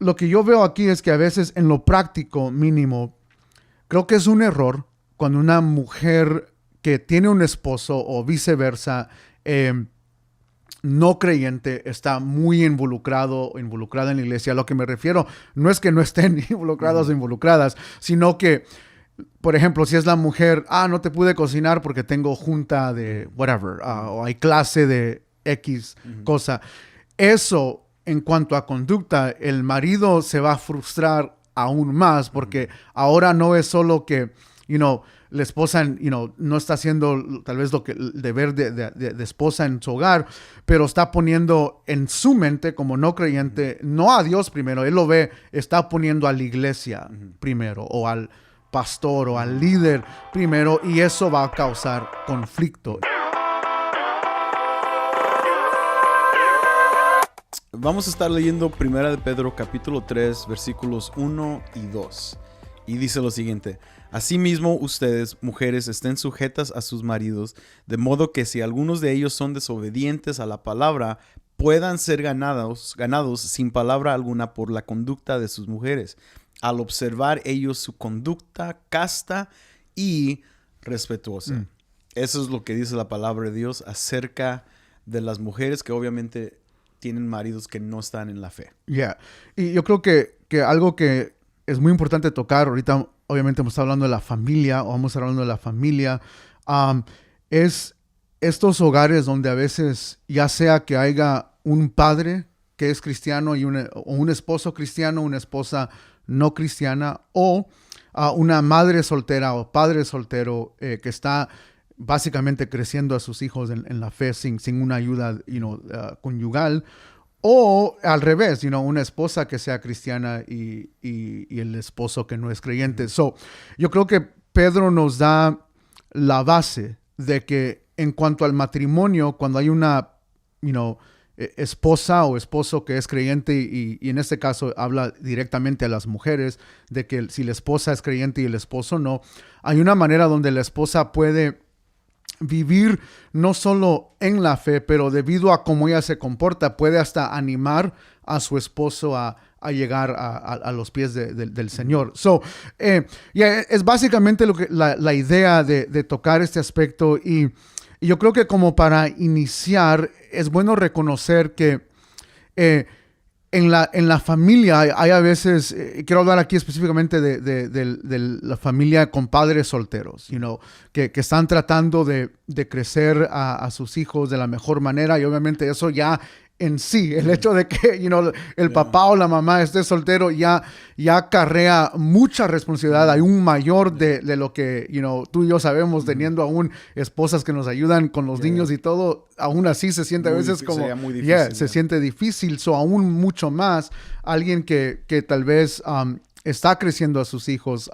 lo que yo veo aquí es que a veces en lo práctico mínimo, creo que es un error cuando una mujer que tiene un esposo o viceversa, no creyente, está muy involucrado o involucrada en la iglesia. A lo que me refiero no es que no estén involucrados o involucradas, sino que, por ejemplo, si es la mujer, no te pude cocinar porque tengo junta de whatever, o hay clase de X cosa. Eso, en cuanto a conducta, el marido se va a frustrar aún más porque ahora no es solo que, la esposa, no está haciendo tal vez lo que el deber de esposa en su hogar, pero está poniendo en su mente como no creyente, no a Dios primero, él lo ve, está poniendo a la iglesia primero, o al pastor o al líder primero, y eso va a causar conflicto. Vamos a estar leyendo 1 de Pedro capítulo 3 versículos 1 y 2. Y dice lo siguiente: Asimismo, ustedes, mujeres, estén sujetas a sus maridos, de modo que si algunos de ellos son desobedientes a la palabra, puedan ser ganados sin palabra alguna por la conducta de sus mujeres, al observar ellos su conducta casta y respetuosa. Eso es lo que dice la palabra de Dios acerca de las mujeres que obviamente tienen maridos que no están en la fe. Y yo creo que algo que es muy importante tocar, ahorita obviamente hemos estado hablando de la familia, o vamos hablando de la familia, es estos hogares donde a veces, ya sea que haya un padre que es cristiano y un esposo cristiano, una esposa no cristiana, o una madre soltera o padre soltero que está básicamente creciendo a sus hijos en la fe sin una ayuda conyugal, o al revés, una esposa que sea cristiana y el esposo que no es creyente. Yo creo que Pedro nos da la base de que en cuanto al matrimonio, cuando hay una esposa o esposo que es creyente, y en este caso habla directamente a las mujeres, de que si la esposa es creyente y el esposo no, hay una manera donde la esposa puede vivir no solo en la fe, pero debido a cómo ella se comporta, puede hasta animar a su esposo a llegar a los pies del Señor. Es básicamente la idea de tocar este aspecto, y yo creo que como para iniciar es bueno reconocer que en la familia hay a veces, quiero hablar aquí específicamente de la familia con padres solteros, que están tratando de crecer a sus hijos de la mejor manera, y obviamente eso ya en sí, el hecho de que el papá o la mamá esté soltero ya acarrea mucha responsabilidad. Hay un mayor de lo que tú y yo sabemos, teniendo aún esposas que nos ayudan con los niños y todo, aún así se siente a veces como se siente difícil. Aún mucho más alguien que tal vez está creciendo a sus hijos,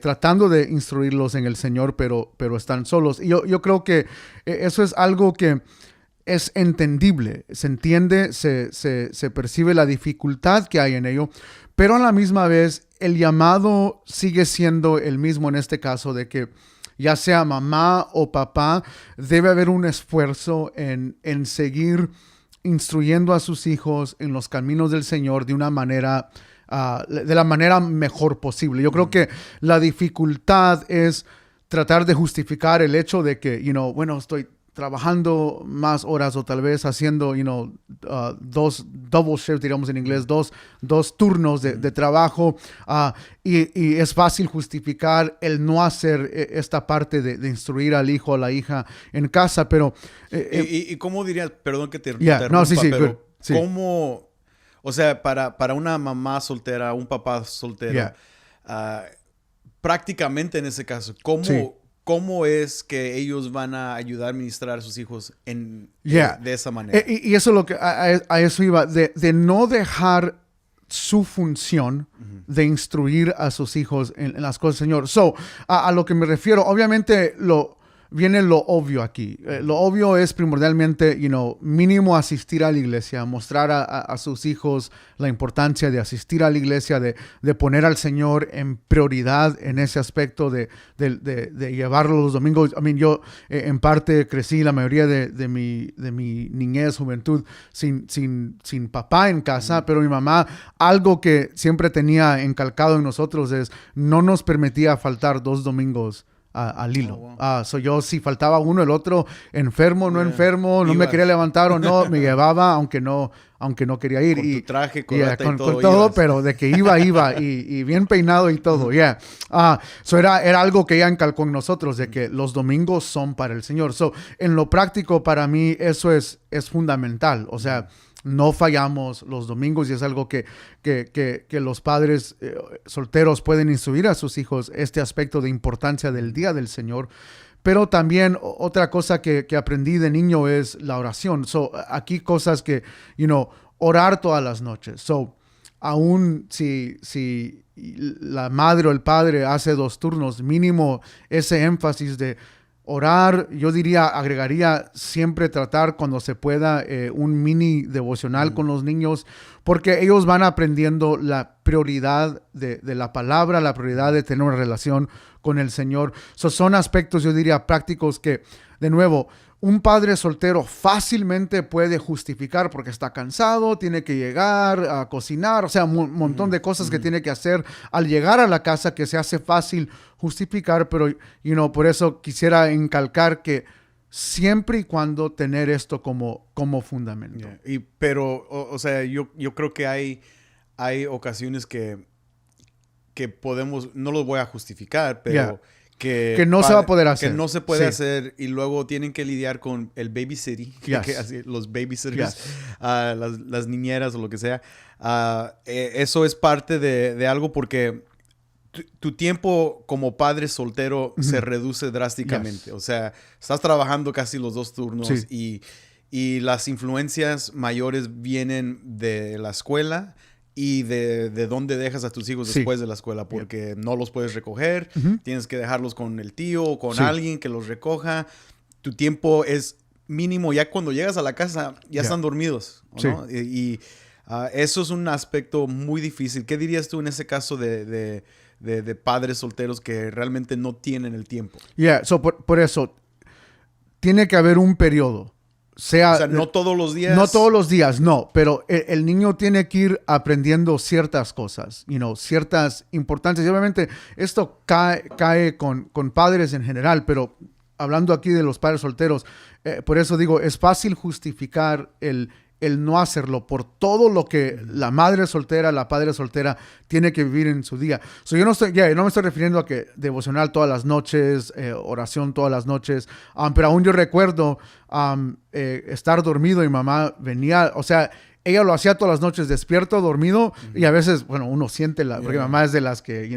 tratando de instruirlos en el Señor, pero están solos. Y yo creo que eso es algo que es entendible, se entiende, se percibe la dificultad que hay en ello, pero a la misma vez el llamado sigue siendo el mismo en este caso, de que ya sea mamá o papá, debe haber un esfuerzo en seguir instruyendo a sus hijos en los caminos del Señor de una manera, de la manera mejor posible. Yo creo que la dificultad es tratar de justificar el hecho de que, estoy trabajando más horas, o tal vez haciendo, dos double shifts, diríamos en inglés, dos turnos de trabajo, y es fácil justificar el no hacer esta parte de instruir al hijo o la hija en casa, pero... ¿Y cómo dirías, perdón que te interrumpa, no, sí, pero sí. ¿cómo, o sea, para una mamá soltera, un papá soltero, prácticamente en ese caso, ¿cómo es que ellos van a ayudar a ministrar a sus hijos de esa manera? Y eso es lo que a eso iba, de no dejar su función de instruir a sus hijos en las cosas del Señor. A lo que me refiero, obviamente viene lo obvio aquí. Lo obvio es primordialmente, mínimo asistir a la iglesia, mostrar a sus hijos la importancia de asistir a la iglesia, de poner al Señor en prioridad en ese aspecto, de llevarlo los domingos. Yo en parte crecí la mayoría de mi niñez, juventud, sin papá en casa, pero mi mamá, algo que siempre tenía encalcado en nosotros es no nos permitía faltar 2 domingos al hilo. Wow. Yo si faltaba uno, el otro, enfermo, no enfermo, no me quería levantar o no, me llevaba, aunque no quería ir. Con tu traje, con todo, pero de que iba y bien peinado y todo, era algo que ya encalcó en nosotros, de que los domingos son para el Señor. En lo práctico, para mí, eso es fundamental. O sea, no fallamos los domingos y es algo que los padres solteros pueden instruir a sus hijos, este aspecto de importancia del día del Señor. Pero también otra cosa que aprendí de niño es la oración. Aquí cosas que, orar todas las noches. Aún si la madre o el padre hace 2 turnos, mínimo ese énfasis de orar, yo agregaría siempre tratar cuando se pueda un mini devocional con los niños, porque ellos van aprendiendo la prioridad de la palabra, la prioridad de tener una relación con el Señor. Son aspectos, yo diría, prácticos que, de nuevo, un padre soltero fácilmente puede justificar porque está cansado, tiene que llegar a cocinar, o sea, un montón de cosas que tiene que hacer al llegar a la casa que se hace fácil justificar, pero, por eso quisiera encalcar que siempre y cuando tener esto como fundamento. Pero, o sea, yo creo que hay ocasiones que podemos, no los voy a justificar, pero... Que no se va a poder hacer. Que no se puede hacer y luego tienen que lidiar con el babysitting, los babysitters, las niñeras o lo que sea. Eso es parte de algo porque tu tiempo como padre soltero se reduce drásticamente. O sea, estás trabajando casi los 2 turnos y las influencias mayores vienen de la escuela y de dónde dejas a tus hijos después de la escuela, porque no los puedes recoger, tienes que dejarlos con el tío o con alguien que los recoja. Tu tiempo es mínimo, ya cuando llegas a la casa ya están dormidos, ¿no? Y eso es un aspecto muy difícil. ¿Qué dirías tú en ese caso de padres solteros que realmente no tienen el tiempo? Por eso, tiene que haber un periodo. O sea, no todos los días. No todos los días, no. Pero el niño tiene que ir aprendiendo ciertas cosas, ciertas importancias. Y obviamente esto cae con padres en general, pero hablando aquí de los padres solteros, por eso digo, es fácil justificar el no hacerlo por todo lo que la madre soltera, la padre soltera tiene que vivir en su día. Yo no me estoy refiriendo a que devocional todas las noches, oración todas las noches, pero aún yo recuerdo estar dormido y mamá venía, o sea, ella lo hacía todas las noches, despierto, dormido, y a veces, bueno, uno siente porque mamá es de las que,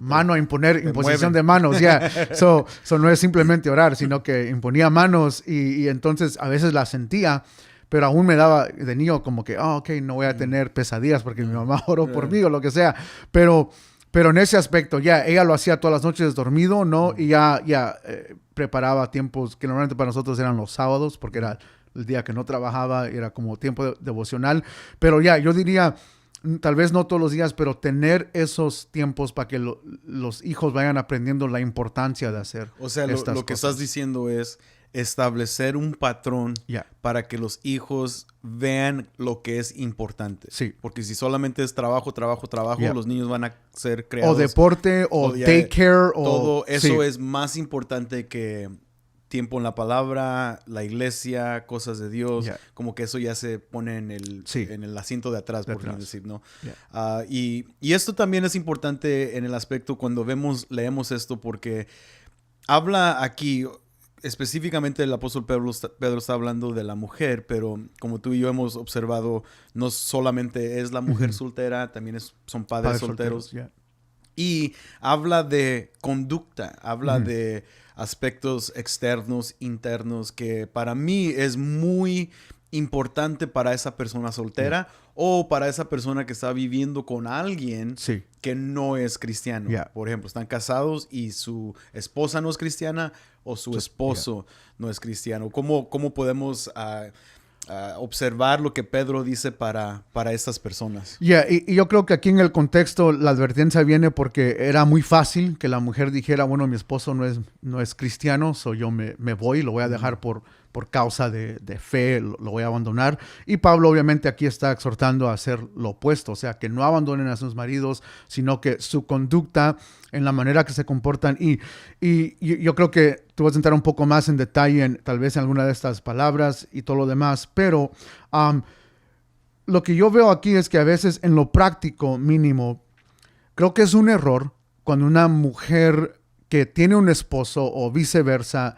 mano a imposición de manos, no es simplemente orar, sino que imponía manos y entonces a veces la sentía. Pero aún me daba de niño como que, no voy a tener pesadillas porque mi mamá oró por mí o lo que sea. Pero en ese aspecto, ella lo hacía todas las noches dormido, ¿no? Y ya preparaba tiempos que normalmente para nosotros eran los sábados, porque era el día que no trabajaba, era como tiempo devocional. Pero yo diría, tal vez no todos los días, pero tener esos tiempos para que los hijos vayan aprendiendo la importancia de hacer. O sea, lo que estás diciendo es establecer un patrón para que los hijos vean lo que es importante. Sí. Porque si solamente es trabajo, los niños van a ser creados. O deporte, o daycare. Todo eso es más importante que tiempo en la palabra, la iglesia, cosas de Dios. Como que eso ya se pone en el asiento de atrás, por así decir, ¿no? Y esto también es importante en el aspecto cuando leemos esto, porque habla aquí... Específicamente el apóstol Pedro está hablando de la mujer, pero como tú y yo hemos observado, no solamente es la mujer soltera, también son padres solteros. Y habla de conducta, habla de aspectos externos, internos, que para mí es muy importante para esa persona soltera o para esa persona que está viviendo con alguien que no es cristiano. Por ejemplo, están casados y su esposa no es cristiana o su esposo no es cristiano. ¿Cómo podemos observar lo que Pedro dice para estas personas? Y yo creo que aquí en el contexto la advertencia viene porque era muy fácil que la mujer dijera, bueno, mi esposo no es cristiano, yo me voy, lo voy a dejar por causa de fe, lo voy a abandonar. Y Pablo obviamente aquí está exhortando a hacer lo opuesto, o sea, que no abandonen a sus maridos, sino que su conducta en la manera que se comportan. Y yo creo que tú vas a entrar un poco más en detalle tal vez en alguna de estas palabras y todo lo demás, pero lo que yo veo aquí es que a veces en lo práctico mínimo, creo que es un error cuando una mujer que tiene un esposo o viceversa,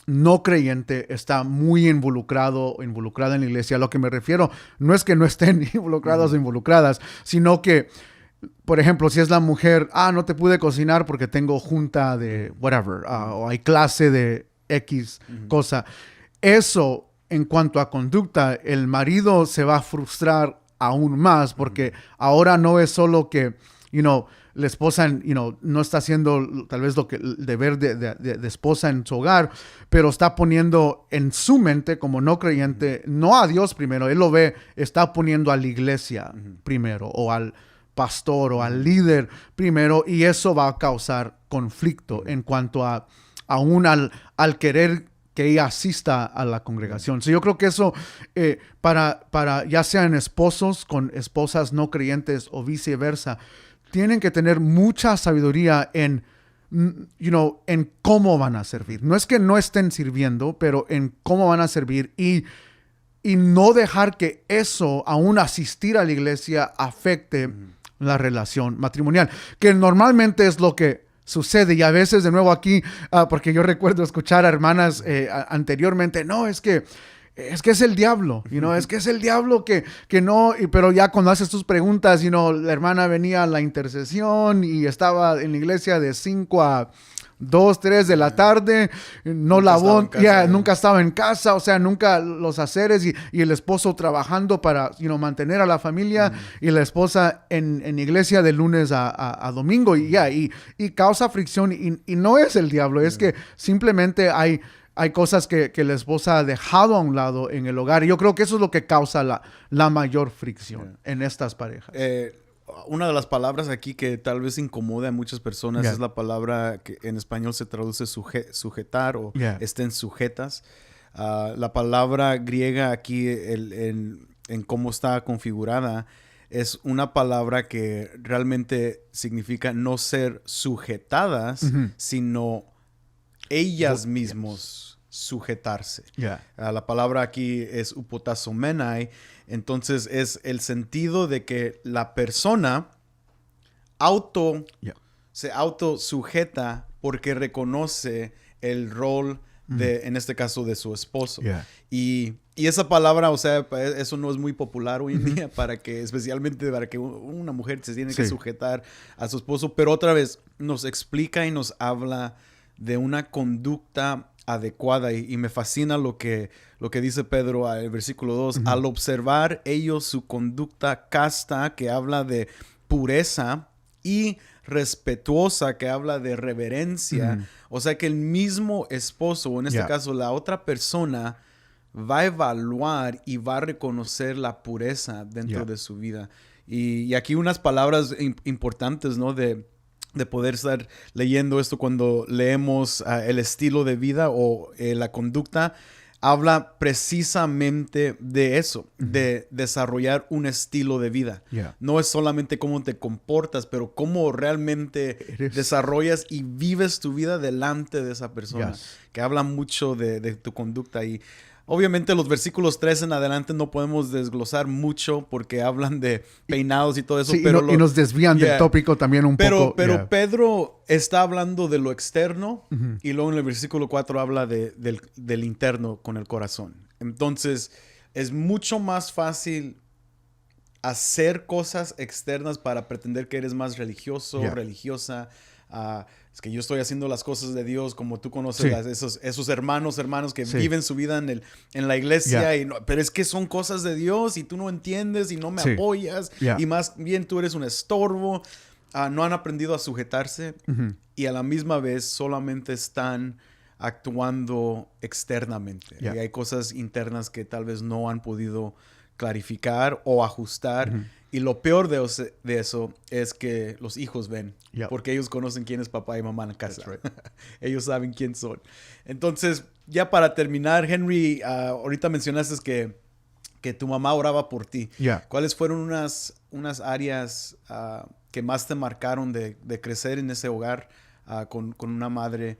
no creyente, está muy involucrada en la iglesia. A lo que me refiero no es que no estén involucrados o involucradas, sino que, por ejemplo, si es la mujer, no te pude cocinar porque tengo junta de whatever, o hay clase de X cosa. Eso, en cuanto a conducta, el marido se va a frustrar aún más porque ahora no es solo que, la esposa, no está haciendo tal vez el deber de esposa en su hogar, pero está poniendo en su mente como no creyente, no a Dios primero, él lo ve, está poniendo a la iglesia primero, o al pastor o al líder primero, y eso va a causar conflicto en cuanto aún al querer que ella asista a la congregación. Yo creo que eso, para ya sean esposos con esposas no creyentes o viceversa, tienen que tener mucha sabiduría en cómo van a servir. No es que no estén sirviendo, pero en cómo van a servir y no dejar que eso, aún asistir a la iglesia, afecte la relación matrimonial, que normalmente es lo que sucede. Y a veces, de nuevo aquí, porque yo recuerdo escuchar a hermanas anteriormente, no, es que es el diablo, es que es el diablo que no, pero ya cuando haces tus preguntas, la hermana venía a la intercesión y estaba en la iglesia de 5 a 2, 3 de la tarde, nunca estaba en casa, o sea, nunca los haceres y el esposo trabajando para, mantener a la familia y la esposa en iglesia de lunes a domingo y causa fricción y no es el diablo, es que simplemente hay cosas que la esposa ha dejado a un lado en el hogar. Y yo creo que eso es lo que causa la mayor fricción en estas parejas. Una de las palabras aquí que tal vez incomoda a muchas personas es la palabra que en español se traduce sujetar o estén sujetas. La palabra griega aquí en cómo está configurada es una palabra que realmente significa no ser sujetadas, sino ellas mismos sujetarse. La palabra aquí es upotasomenai, entonces es el sentido de que la persona se autosujeta porque reconoce el rol en este caso de su esposo. Y esa palabra, o sea, eso no es muy popular hoy en día especialmente para que una mujer se tiene que sujetar a su esposo, pero otra vez nos explica y nos habla de una conducta adecuada y me fascina lo que dice Pedro en el versículo 2. Al observar ellos su conducta casta, que habla de pureza, y respetuosa, que habla de reverencia, o sea que el mismo esposo, o en este caso la otra persona, va a evaluar y va a reconocer la pureza dentro de su vida. Y aquí unas palabras importantes, ¿no? De poder estar leyendo esto cuando leemos el estilo de vida o la conducta, habla precisamente de eso, de desarrollar un estilo de vida. No es solamente cómo te comportas, pero cómo realmente desarrollas y vives tu vida delante de esa persona, que habla mucho de tu conducta. Y obviamente los versículos 3 en adelante no podemos desglosar mucho porque hablan de peinados y todo eso. Pero y nos desvían del tópico también un poco. Pero Pedro está hablando de lo externo y luego en el versículo 4 habla del interno con el corazón. Entonces es mucho más fácil hacer cosas externas para pretender que eres más religioso, religiosa, Es que yo estoy haciendo las cosas de Dios, como tú conoces esos hermanos que viven su vida en la iglesia, pero es que son cosas de Dios y tú no entiendes y no me apoyas y más bien tú eres un estorbo. No han aprendido a sujetarse y a la misma vez solamente están actuando externamente. Y hay cosas internas que tal vez no han podido clarificar o ajustar. Y lo peor de eso es que los hijos ven. Porque ellos conocen quién es papá y mamá en la casa. Ellos saben quién son. Entonces, ya para terminar, Henry, ahorita mencionaste que tu mamá oraba por ti. ¿Cuáles fueron unas áreas que más te marcaron de crecer en ese hogar con una madre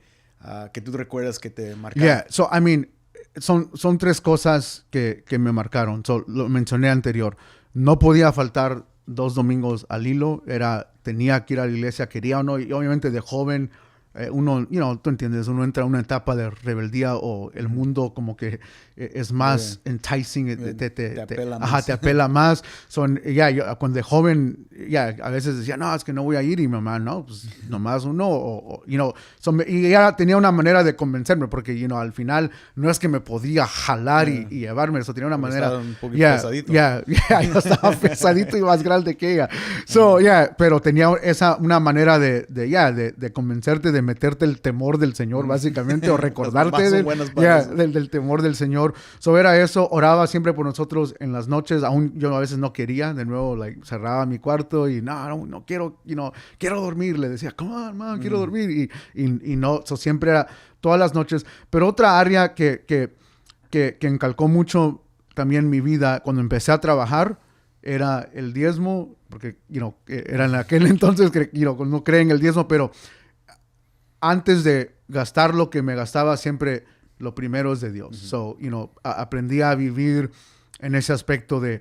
que tú recuerdas que te marcaron? So, I mean, son tres cosas que me marcaron. Lo mencioné anterior. No podía faltar 2 domingos al hilo. Tenía que ir a la iglesia, quería o no. Y obviamente de joven, uno, tú entiendes, uno entra a una etapa de rebeldía o el mundo como que es más enticing, te apela más. Te apela más. Yo, cuando de joven, a veces decía, no, es que no voy a ir, y mi mamá, no, pues nomás uno, y ya tenía una manera de convencerme, porque, al final no es que me podía jalar y llevarme, eso tenía una manera. Un poquito pesadito. Yo estaba pesadito y más grande que ella. Pero tenía una manera de convencerte, de meterte el temor del Señor, básicamente, o recordarte del temor del Señor. Era eso, oraba siempre por nosotros en las noches, aún yo a veces no quería, de nuevo, cerraba mi cuarto y no quiero, quiero dormir, le decía, come on, man, quiero dormir, y no, siempre era todas las noches. Pero otra área que encalcó mucho también mi vida cuando empecé a trabajar era el diezmo, porque, era en aquel entonces que, no creen en el diezmo, pero antes de gastar lo que me gastaba, siempre lo primero es de Dios. Aprendí a vivir en ese aspecto de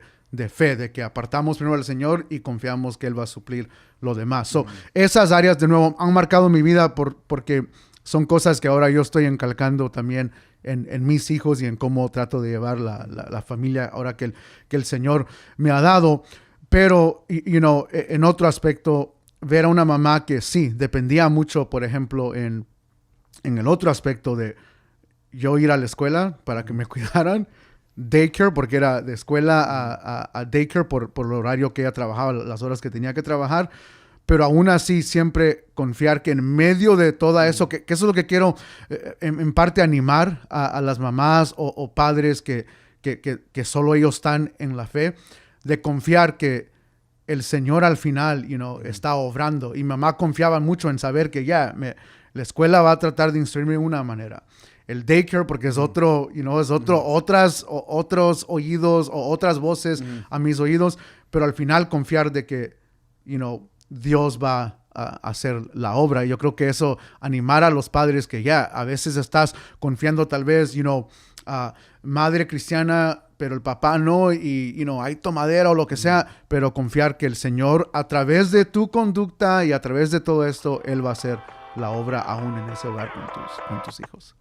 fe, de que apartamos primero al Señor y confiamos que Él va a suplir lo demás. Esas áreas, de nuevo, han marcado mi vida porque son cosas que ahora yo estoy encalcando también en mis hijos y en cómo trato de llevar la familia ahora que el Señor me ha dado. Pero, en otro aspecto, ver a una mamá que sí, dependía mucho, por ejemplo, en el otro aspecto de yo ir a la escuela para que me cuidaran, daycare, porque era de escuela a daycare por el horario que ella trabajaba, las horas que tenía que trabajar, pero aún así siempre confiar que en medio de todo eso, que eso es lo que quiero en parte animar a las mamás o padres que solo ellos están en la fe, de confiar que el Señor al final, está obrando. Y mamá confiaba mucho en saber que la escuela va a tratar de instruirme de una manera. El daycare, porque es otro, otros oídos o otras voces a mis oídos, pero al final confiar de que, Dios va a hacer la obra. Y yo creo que eso, animar a los padres que a veces estás confiando tal vez, madre cristiana, pero el papá no, y hay tomadera o lo que sea, pero confiar que el Señor, a través de tu conducta y a través de todo esto, Él va a hacer la obra aún en ese hogar con tus hijos.